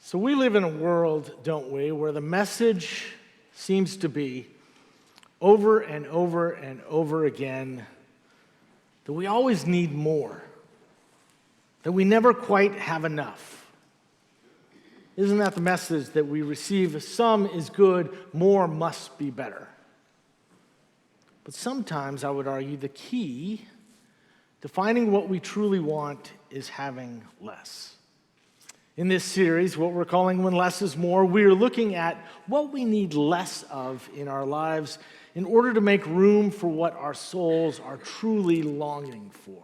So we live in a world, don't we, where the message seems to be over and over and over again that we always need more, that we never quite have enough. Isn't that the message that we receive? Some is good, more must be better. But sometimes I would argue the key to finding what we truly want is having less. In this series, what we're calling When Less is More, we're looking at what we need less of in our lives in order to make room for what our souls are truly longing for,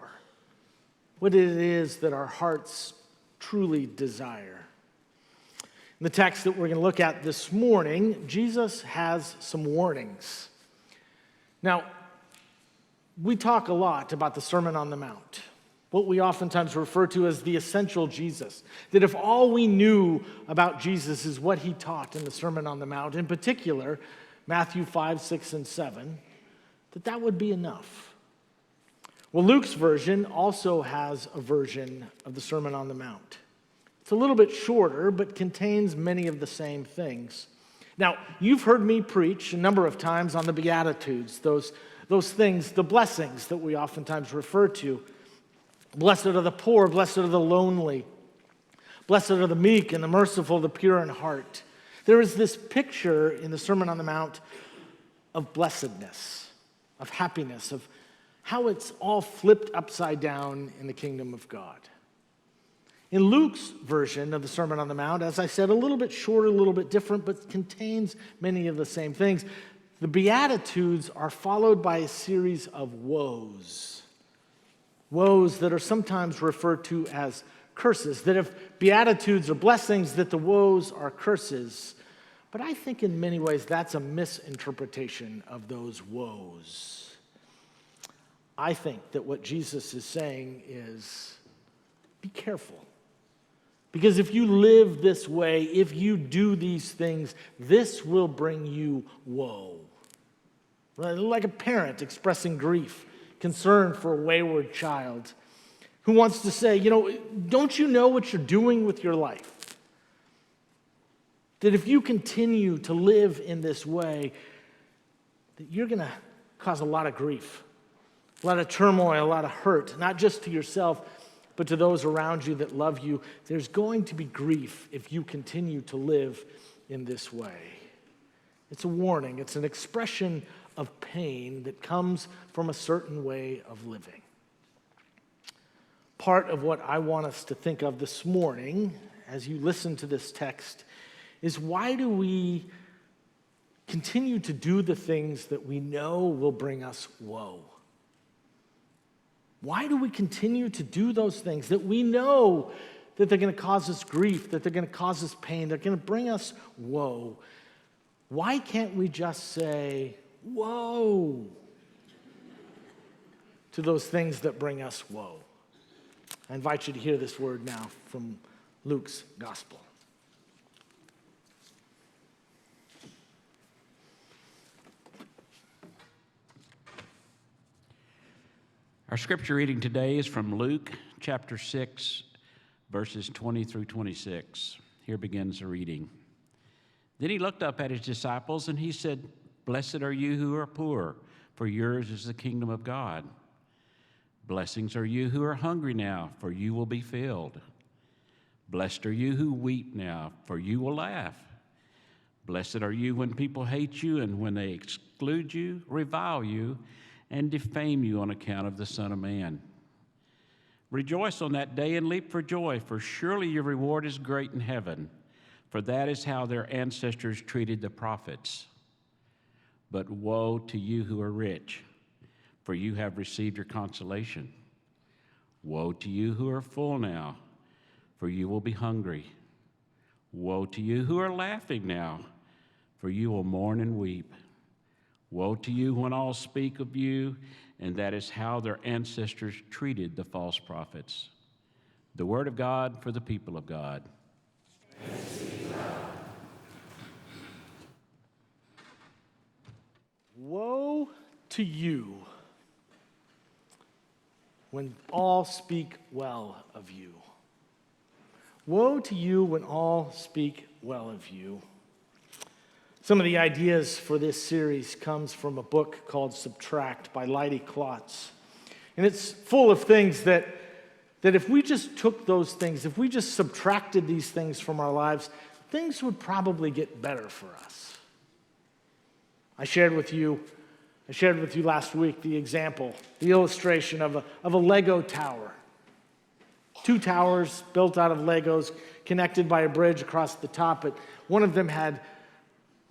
what it is that our hearts truly desire. In the text that we're going to look at this morning, Jesus has some warnings. Now, we talk a lot about the Sermon on the Mount, what we oftentimes refer to as the essential Jesus, that if all we knew about Jesus is what he taught in the Sermon on the Mount, in particular, Matthew 5, 6, and 7, that would be enough. Well, Luke's version also has a version of the Sermon on the Mount. It's a little bit shorter, but contains many of the same things. Now, you've heard me preach a number of times on the Beatitudes, those things, the blessings that we oftentimes refer to. Blessed are the poor, blessed are the lonely, blessed are the meek and the merciful, the pure in heart. There is this picture in the Sermon on the Mount of blessedness, of happiness, of how it's all flipped upside down in the kingdom of God. In Luke's version of the Sermon on the Mount, as I said, a little bit shorter, a little bit different, but contains many of the same things. The Beatitudes are followed by a series of woes. Woes that are sometimes referred to as curses, that if Beatitudes are blessings, that the woes are curses. But I think in many ways that's a misinterpretation of those woes. I think that what Jesus is saying is, be careful. Because if you live this way, if you do these things, this will bring you woe. Like a parent expressing grief, concern for a wayward child who wants to say, don't you know what you're doing with your life? That if you continue to live in this way, that you're going to cause a lot of grief, a lot of turmoil, a lot of hurt, not just to yourself, but to those around you that love you. There's going to be grief if you continue to live in this way. It's a warning. It's an expression of pain that comes from a certain way of living. Part of what I want us to think of this morning as you listen to this text is, why do we continue to do the things that we know will bring us woe? Why do we continue to do those things that we know that they're going to cause us grief, that they're going to cause us pain, they're going to bring us woe? Why can't we just say, woe, to those things that bring us woe? I invite you to hear this word now from Luke's gospel. Our scripture reading today is from Luke chapter 6, verses 20 through 26. Here begins the reading. Then he looked up at his disciples and he said, "Blessed are you who are poor, for yours is the kingdom of God. Blessings are you who are hungry now, for you will be filled. Blessed are you who weep now, for you will laugh. Blessed are you when people hate you and when they exclude you, revile you, and defame you on account of the Son of Man. Rejoice on that day and leap for joy, for surely your reward is great in heaven, for that is how their ancestors treated the prophets. But woe to you who are rich, for you have received your consolation. Woe to you who are full now, for you will be hungry. Woe to you who are laughing now, for you will mourn and weep. Woe to you when all speak of you, and that is how their ancestors treated the false prophets." The word of God for the people of God. Woe to you when all speak well of you. Woe to you when all speak well of you. Some of the ideas for this series comes from a book called Subtract by Leidy Klotz. And it's full of things that if we just took those things, if we just subtracted these things from our lives, things would probably get better for us. I shared with you last week the example, the illustration of a Lego tower. 2 towers built out of Legos connected by a bridge across the top, but one of them had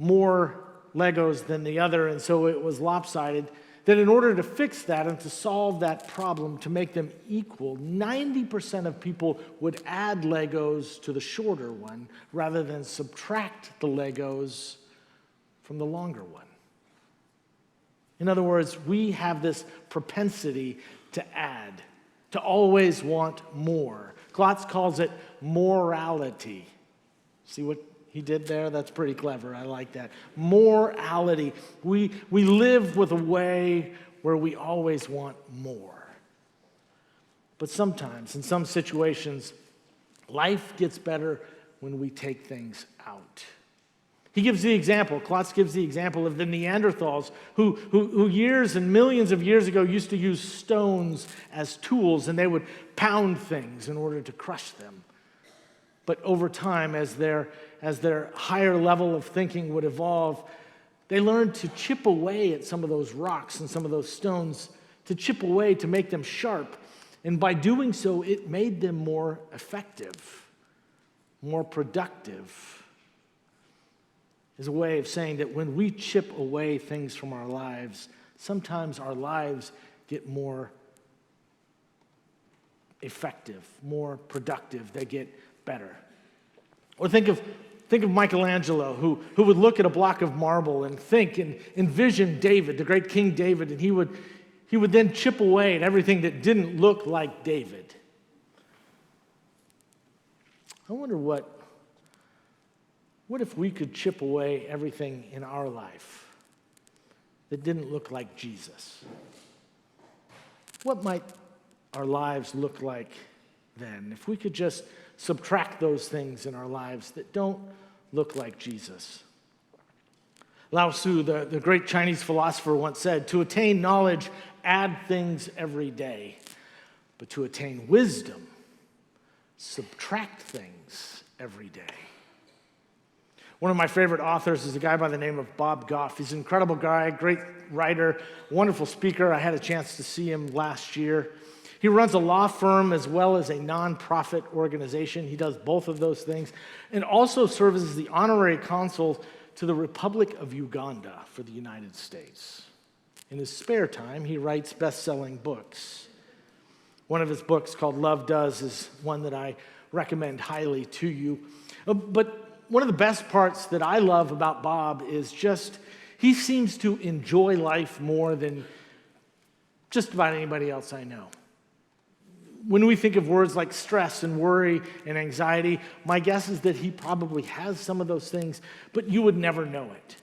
more Legos than the other, and so it was lopsided. That in order to fix that and to solve that problem, to make them equal, 90% of people would add Legos to the shorter one rather than subtract the Legos from the longer one. In other words, we have this propensity to add, to always want more. Klotz calls it morality. See what he did there? That's pretty clever. I like that. Morality. We live with a way where we always want more. But sometimes, in some situations, life gets better when we take things out. He gives the example, Klotz gives the example of the Neanderthals who years and millions of years ago used to use stones as tools, and they would pound things in order to crush them. But over time, as their higher level of thinking would evolve, they learned to chip away at some of those rocks and some of those stones, to chip away to make them sharp. And by doing so, it made them more effective, more productive. Is a way of saying that when we chip away things from our lives, sometimes our lives get more effective, more productive. They get better. Or think of Michelangelo, who would look at a block of marble and think and envision David, the great King David, and he would then chip away at everything that didn't look like David. I wonder what if we could chip away everything in our life that didn't look like Jesus? What might our lives look like then if we could just subtract those things in our lives that don't look like Jesus? Lao Tzu, the great Chinese philosopher, once said, "To attain knowledge, add things every day. But to attain wisdom, subtract things every day." One of my favorite authors is a guy by the name of Bob Goff. He's an incredible guy, great writer, wonderful speaker. I had a chance to see him last year. He runs a law firm as well as a nonprofit organization. He does both of those things, and also serves as the honorary consul to the Republic of Uganda for the United States. In his spare time, he writes best-selling books. One of his books, called Love Does, is one that I recommend highly to you. But one of the best parts that I love about Bob is just he seems to enjoy life more than just about anybody else I know. When we think of words like stress and worry and anxiety, my guess is that he probably has some of those things, but you would never know it.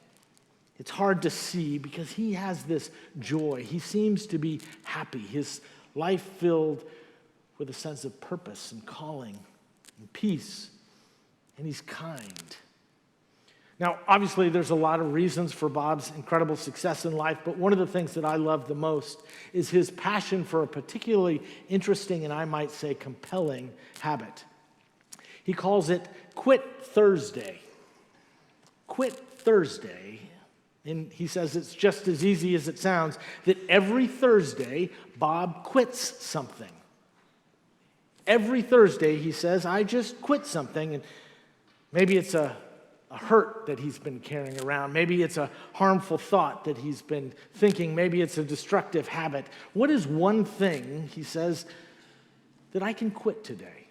It's hard to see because he has this joy. He seems to be happy. His life filled with a sense of purpose and calling and peace. And he's kind. Now, obviously, there's a lot of reasons for Bob's incredible success in life, but one of the things that I love the most is his passion for a particularly interesting and I might say compelling habit. He calls it Quit Thursday. Quit Thursday. And he says it's just as easy as it sounds, that every Thursday, Bob quits something. Every Thursday, he says, I just quit something. And maybe it's a hurt that he's been carrying around. Maybe it's a harmful thought that he's been thinking. Maybe it's a destructive habit. What is one thing, he says, that I can quit today?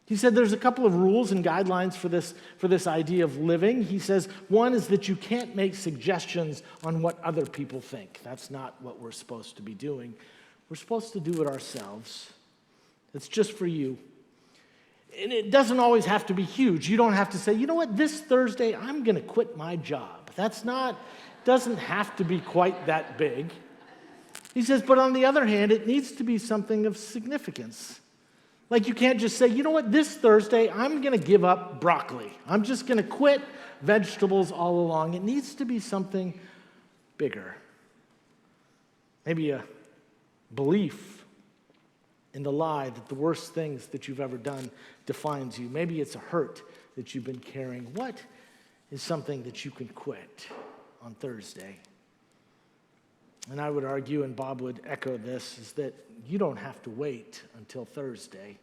He said there's a couple of rules and guidelines for this idea of living. He says one is that you can't make suggestions on what other people think. That's not what we're supposed to be doing. We're supposed to do it ourselves. It's just for you. And it doesn't always have to be huge. You don't have to say, you know what, this Thursday I'm going to quit my job. Doesn't have to be quite that big. He says, but on the other hand, it needs to be something of significance. Like you can't just say, you know what, this Thursday I'm going to give up broccoli. I'm just going to quit vegetables all along. It needs to be something bigger. Maybe a belief in the lie that the worst things that you've ever done defines you. Maybe it's a hurt that you've been carrying. What is something that you can quit on Thursday? And I would argue, and Bob would echo this, is that you don't have to wait until Thursday.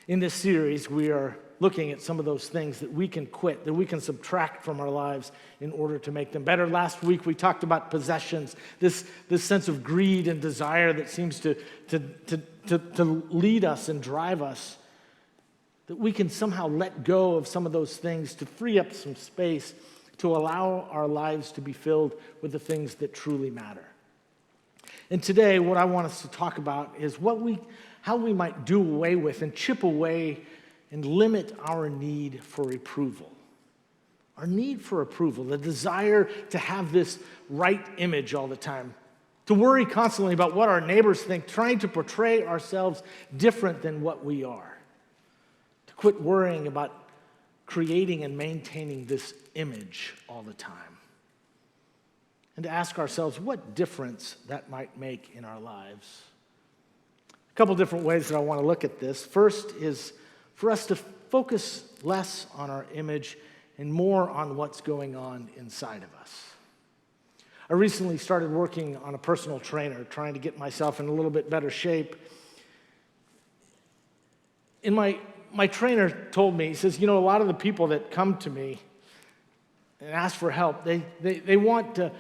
In this series, we are looking at some of those things that we can quit, that we can subtract from our lives in order to make them better. Last week, we talked about possessions, this sense of greed and desire that seems to lead us and drive us, that we can somehow let go of some of those things to free up some space to allow our lives to be filled with the things that truly matter. And today, what I want us to talk about is how we might do away with and chip away and limit our need for approval. Our need for approval, the desire to have this right image all the time, to worry constantly about what our neighbors think, trying to portray ourselves different than what we are, to quit worrying about creating and maintaining this image all the time, and to ask ourselves what difference that might make in our lives. A couple different ways that I want to look at this. First is for us to focus less on our image and more on what's going on inside of us. I recently started working on a personal trainer, trying to get myself in a little bit better shape. In my trainer told me, he says, a lot of the people that come to me and ask for help, they want to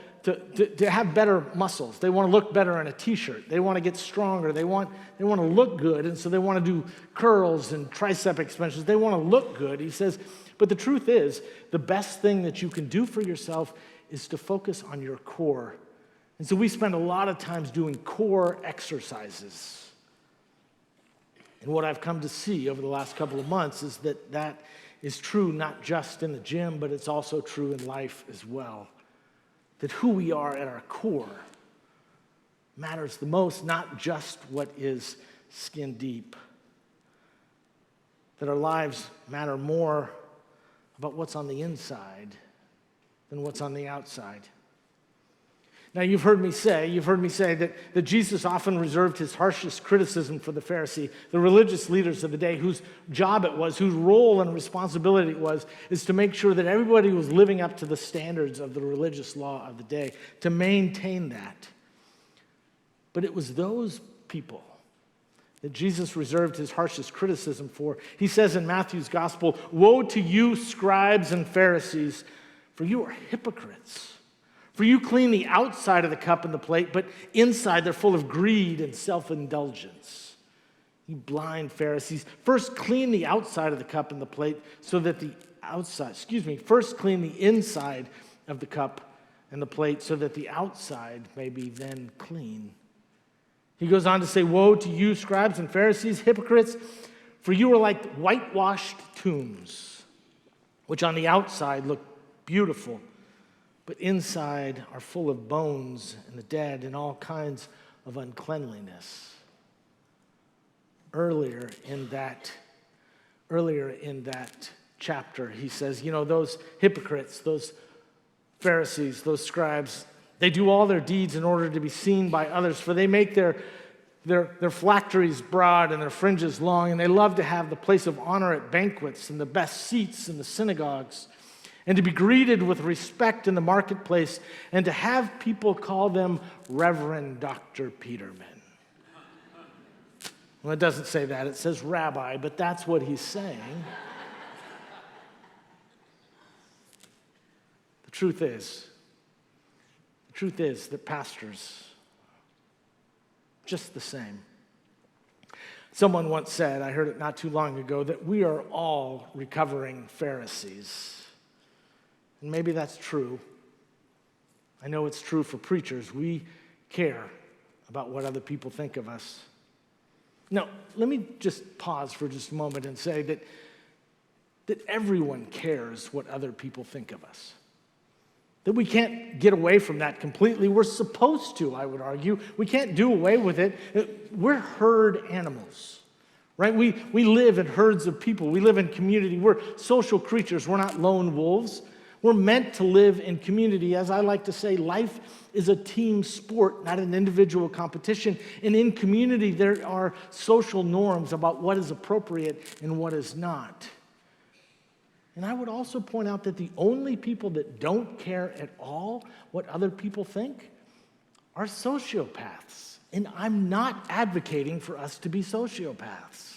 have better muscles. They want to look better in a t-shirt. They want to get stronger. They want to look good, and so they want to do curls and tricep extensions. They want to look good. He says, but the truth is, the best thing that you can do for yourself is to focus on your core. And so we spend a lot of times doing core exercises. And what I've come to see over the last couple of months is that is true not just in the gym, but it's also true in life as well. That who we are at our core matters the most, not just what is skin deep. That our lives matter more about what's on the inside than what's on the outside. Now, you've heard me say that Jesus often reserved his harshest criticism for the Pharisee, the religious leaders of the day, whose job it was, whose role and responsibility it was, is to make sure that everybody was living up to the standards of the religious law of the day, to maintain that. But it was those people that Jesus reserved his harshest criticism for. He says in Matthew's gospel, "Woe to you, scribes and Pharisees, for you are hypocrites. For you clean the outside of the cup and the plate, but inside they're full of greed and self-indulgence. You blind Pharisees, first clean the outside of the cup and the plate so that first clean the inside of the cup and the plate so that the outside may be then clean." He goes on to say, "Woe to you, scribes and Pharisees, hypocrites, for you are like whitewashed tombs, which on the outside look beautiful, but inside are full of bones and the dead and all kinds of uncleanliness." Earlier in that chapter, he says, those hypocrites, those Pharisees, those scribes, they do all their deeds in order to be seen by others, for they make their phylacteries broad and their fringes long, and they love to have the place of honor at banquets and the best seats in the synagogues, and to be greeted with respect in the marketplace, and to have people call them Reverend Dr. Peterman. Well, it doesn't say that. It says rabbi, but that's what he's saying. The truth is that pastors, just the same. Someone once said, I heard it not too long ago, that we are all recovering Pharisees. And maybe that's true. I know it's true for preachers. We care about what other people think of us. Now, let me just pause for just a moment and say that everyone cares what other people think of us. That we can't get away from that completely. We're supposed to, I would argue. We can't do away with it. We're herd animals, right? We live in herds of people. We live in community. We're social creatures. We're not lone wolves. We're meant to live in community. As I like to say, life is a team sport, not an individual competition. And in community, there are social norms about what is appropriate and what is not. And I would also point out that the only people that don't care at all what other people think are sociopaths. And I'm not advocating for us to be sociopaths.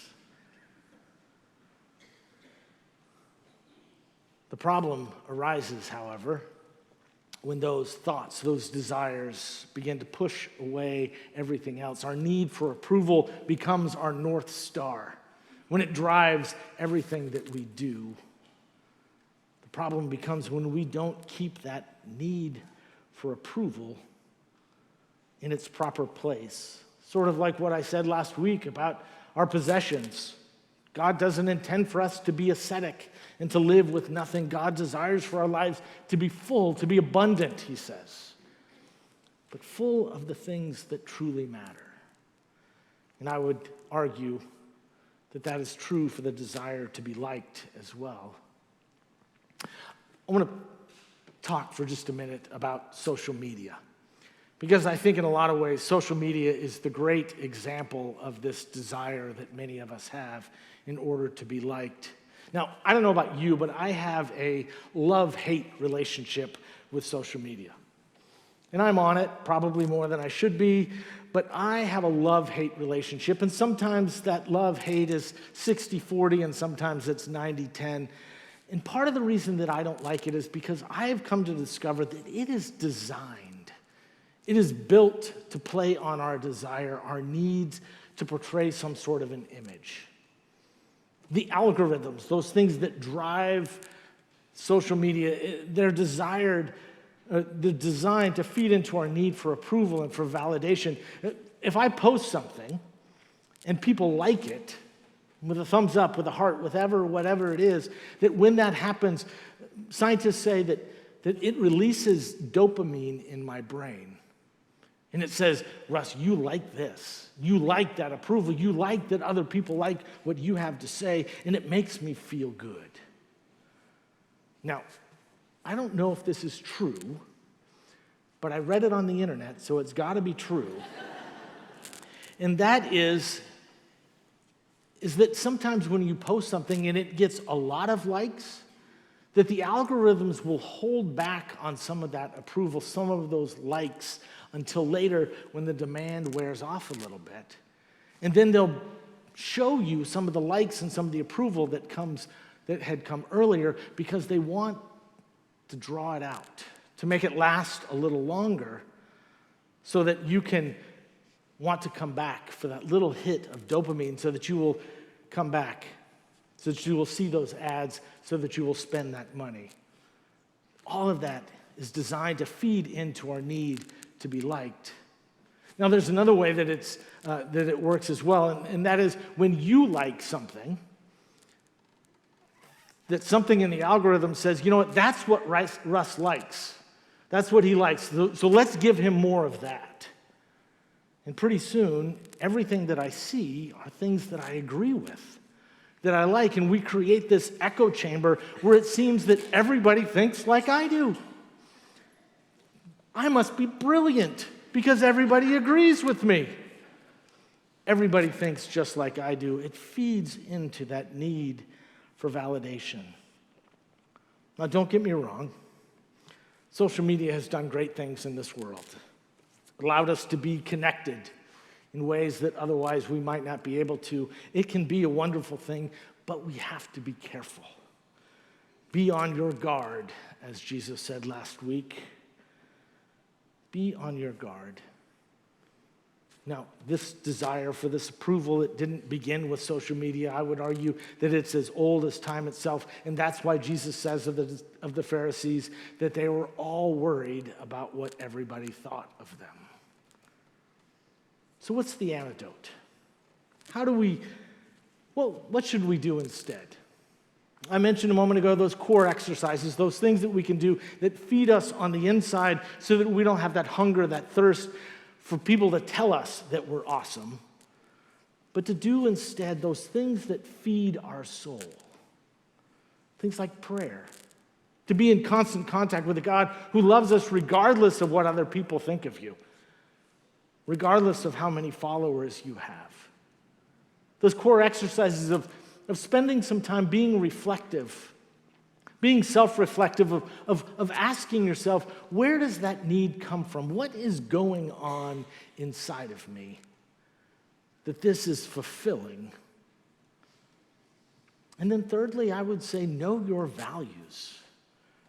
The problem arises, however, when those thoughts, those desires begin to push away everything else. Our need for approval becomes our North Star, when it drives everything that we do. The problem becomes when we don't keep that need for approval in its proper place. Sort of like what I said last week about our possessions. God doesn't intend for us to be ascetic and to live with nothing. God desires for our lives to be full, to be abundant, he says, but full of the things that truly matter. And I would argue that that is true for the desire to be liked as well. I want to talk for just a minute about social media, because I think in a lot of ways social media is the great example of this desire that many of us have in order to be liked. Now, I don't know about you, but I have a love-hate relationship with social media. And I'm on it probably more than I should be, but I have a love-hate relationship, and sometimes that love-hate is 60-40, and sometimes it's 90-10. And part of the reason that I don't like it is because I have come to discover that it is designed. It is built to play on our desire, our needs to portray some sort of an image. The algorithms, those things that drive social media, they're designed to feed into our need for approval and for validation. If I post something and people like it, with a thumbs up, with a heart, whatever it is, that when that happens, scientists say that it releases dopamine in my brain. And it says, Russ, you like this. You like that approval. You like that other people like what you have to say, and it makes me feel good. Now, I don't know if this is true, but I read it on the internet, so it's got to be true. And that is that sometimes when you post something and it gets a lot of likes, that the algorithms will hold back on some of that approval, some of those likes, until later when the demand wears off a little bit. And then they'll show you some of the likes and some of the approval that had come earlier, because they want to draw it out, to make it last a little longer, so that you can want to come back for that little hit of dopamine, so that you will come back, so that you will see those ads, so that you will spend that money. All of that is designed to feed into our need to be liked. Now, there's another way that it works as well, and that is when you like something, that something in the algorithm says, you know what, that's what Russ likes. That's what he likes, so let's give him more of that. And pretty soon, everything that I see are things that I agree with, that I like, and we create this echo chamber where it seems that everybody thinks like I do. I must be brilliant because everybody agrees with me. Everybody thinks just like I do. It feeds into that need for validation. Now, don't get me wrong. Social media has done great things in this world. It allowed us to be connected in ways that otherwise we might not be able to. It can be a wonderful thing, but we have to be careful. Be on your guard, as Jesus said last week. Be on your guard. Now, this desire for this approval, it didn't begin with social media. I would argue that it's as old as time itself, and that's why Jesus says of the Pharisees that they were all worried about what everybody thought of them. So what's the antidote? What should we do instead? I mentioned a moment ago those core exercises, those things that we can do that feed us on the inside so that we don't have that hunger, that thirst for people to tell us that we're awesome, but to do instead those things that feed our soul. Things like prayer, to be in constant contact with a God who loves us regardless of what other people think of you, regardless of how many followers you have. Those core exercises of spending some time being reflective, being self-reflective, of asking yourself, where does that need come from? What is going on inside of me that this is fulfilling? And then thirdly, I would say, know your values.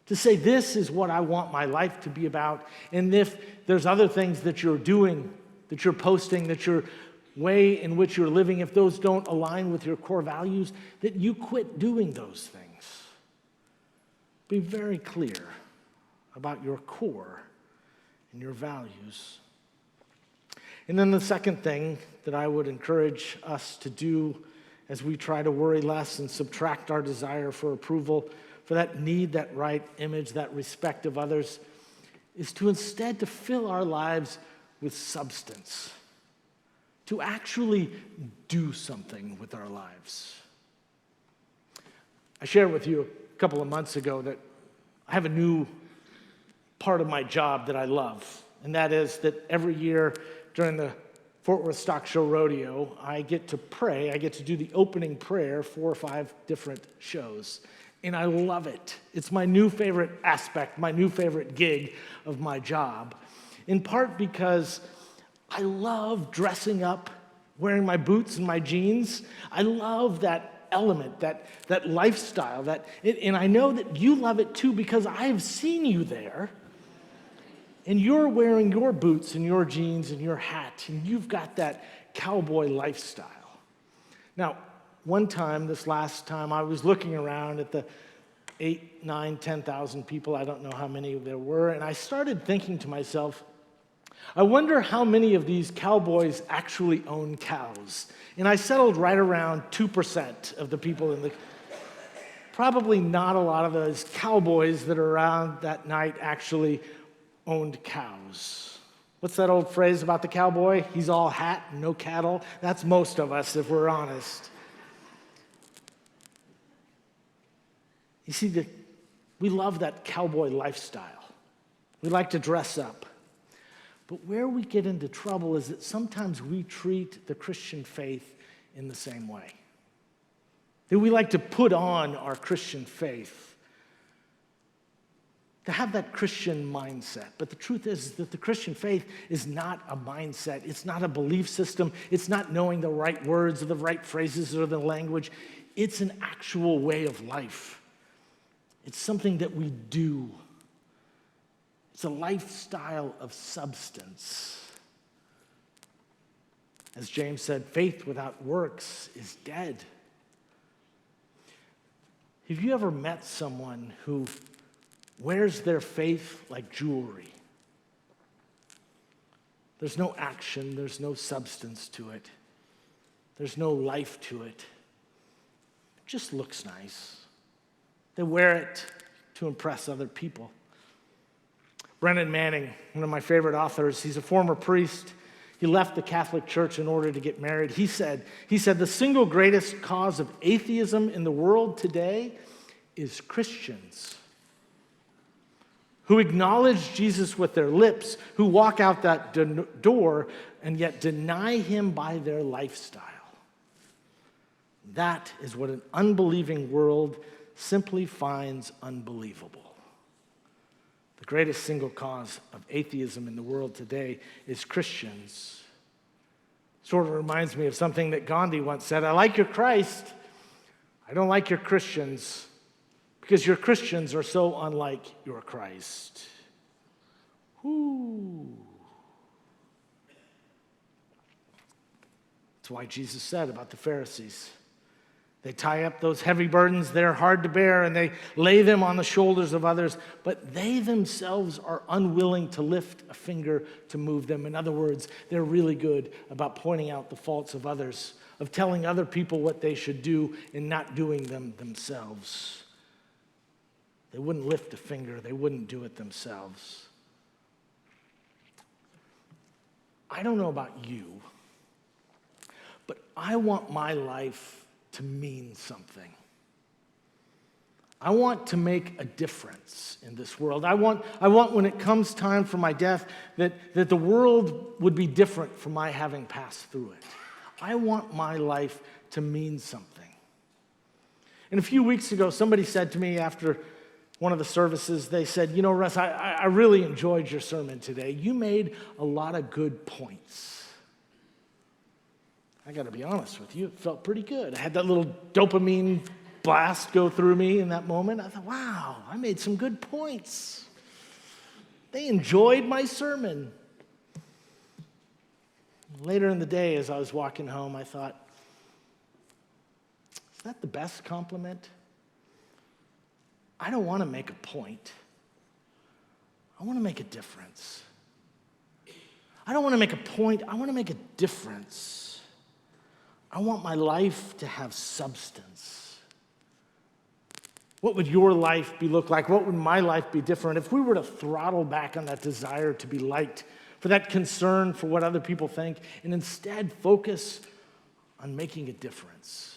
To say, this is what I want my life to be about. And if there's other things that you're doing, that you're posting, that your way in which you're living, if those don't align with your core values, that you quit doing those things. Be very clear about your core and your values. And then the second thing that I would encourage us to do as we try to worry less and subtract our desire for approval, for that need, that right image, that respect of others, is to instead to fill our lives with substance, to actually do something with our lives. I shared with you a couple of months ago that I have a new part of my job that I love, and that is that every year during the Fort Worth Stock Show Rodeo, I get to pray, I get to do the opening prayer 4 or 5 different shows, and I love it. It's my new favorite aspect, my new favorite gig of my job, in part because I love dressing up, wearing my boots and my jeans. I love that element, that lifestyle, and I know that you love it too because I've seen you there, and you're wearing your boots and your jeans and your hat, and you've got that cowboy lifestyle. Now, one time, this last time, I was looking around at the 8, 9, 10,000 people, I don't know how many there were, and I started thinking to myself, I wonder how many of these cowboys actually own cows. And I settled right around 2% of the people in the... Probably not a lot of those cowboys that are around that night actually owned cows. What's that old phrase about the cowboy? He's all hat and no cattle. That's most of us, if we're honest. You see, we love that cowboy lifestyle. We like to dress up. But where we get into trouble is that sometimes we treat the Christian faith in the same way. That we like to put on our Christian faith, to have that Christian mindset. But the truth is that the Christian faith is not a mindset. It's not a belief system. It's not knowing the right words or the right phrases or the language. It's an actual way of life. It's something that we do. It's a lifestyle of substance. As James said, faith without works is dead. Have you ever met someone who wears their faith like jewelry? There's no action, there's no substance to it. There's no life to it. It just looks nice. They wear it to impress other people. Brennan Manning, one of my favorite authors, he's a former priest. He left the Catholic Church in order to get married. He said, the single greatest cause of atheism in the world today is Christians who acknowledge Jesus with their lips, who walk out that door and yet deny him by their lifestyle. That is what an unbelieving world simply finds unbelievable. The greatest single cause of atheism in the world today is Christians. Sort of reminds me of something that Gandhi once said, I like your Christ, I don't like your Christians, because your Christians are so unlike your Christ. Whoo. That's why Jesus said about the Pharisees, They tie up those heavy burdens. They're hard to bear, and they lay them on the shoulders of others, but they themselves are unwilling to lift a finger to move them. In other words, they're really good about pointing out the faults of others, of telling other people what they should do and not doing them themselves. They wouldn't lift a finger. They wouldn't do it themselves. I don't know about you, but I want my life to mean something. I want to make a difference in this world. I want when it comes time for my death that the world would be different from my having passed through it. I want my life to mean something. And a few weeks ago, somebody said to me after one of the services, they said, "You know, Russ, I really enjoyed your sermon today. You made a lot of good points." I got to be honest with you, it felt pretty good. I had that little dopamine blast go through me in that moment. I thought, wow, I made some good points. They enjoyed my sermon. Later in the day, as I was walking home, I thought, is that the best compliment? I don't want to make a point. I want to make a difference. I don't want to make a point. I want to make a difference. I want my life to have substance. What would your life look like? What would my life be different if we were to throttle back on that desire to be liked, for that concern for what other people think, and instead focus on making a difference?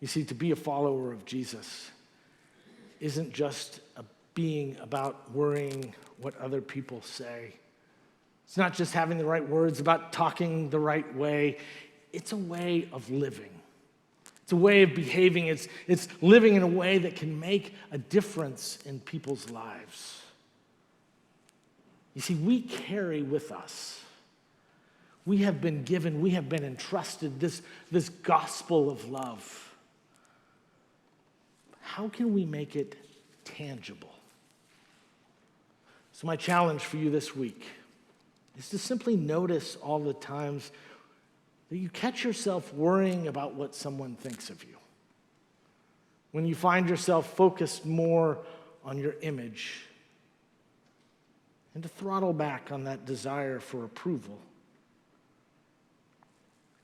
You see, to be a follower of Jesus isn't just being about worrying what other people say. It's not just having the right words, about talking the right way. It's a way of living. It's a way of behaving. It's living in a way that can make a difference in people's lives. You see, we carry with us, we have been given, we have been entrusted this gospel of love. How can we make it tangible? So my challenge for you this week is to simply notice all the times that you catch yourself worrying about what someone thinks of you. When you find yourself focused more on your image, and to throttle back on that desire for approval.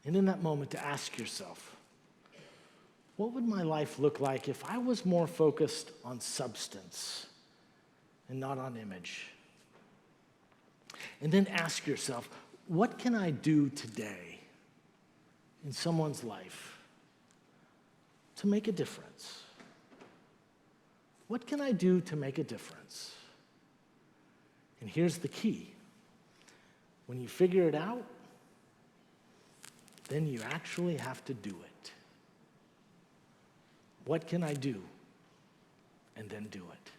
And in that moment to ask yourself, what would my life look like if I was more focused on substance and not on image? And then ask yourself, what can I do today in someone's life to make a difference? What can I do to make a difference? And here's the key. When you figure it out, then you actually have to do it. What can I do? And then do it.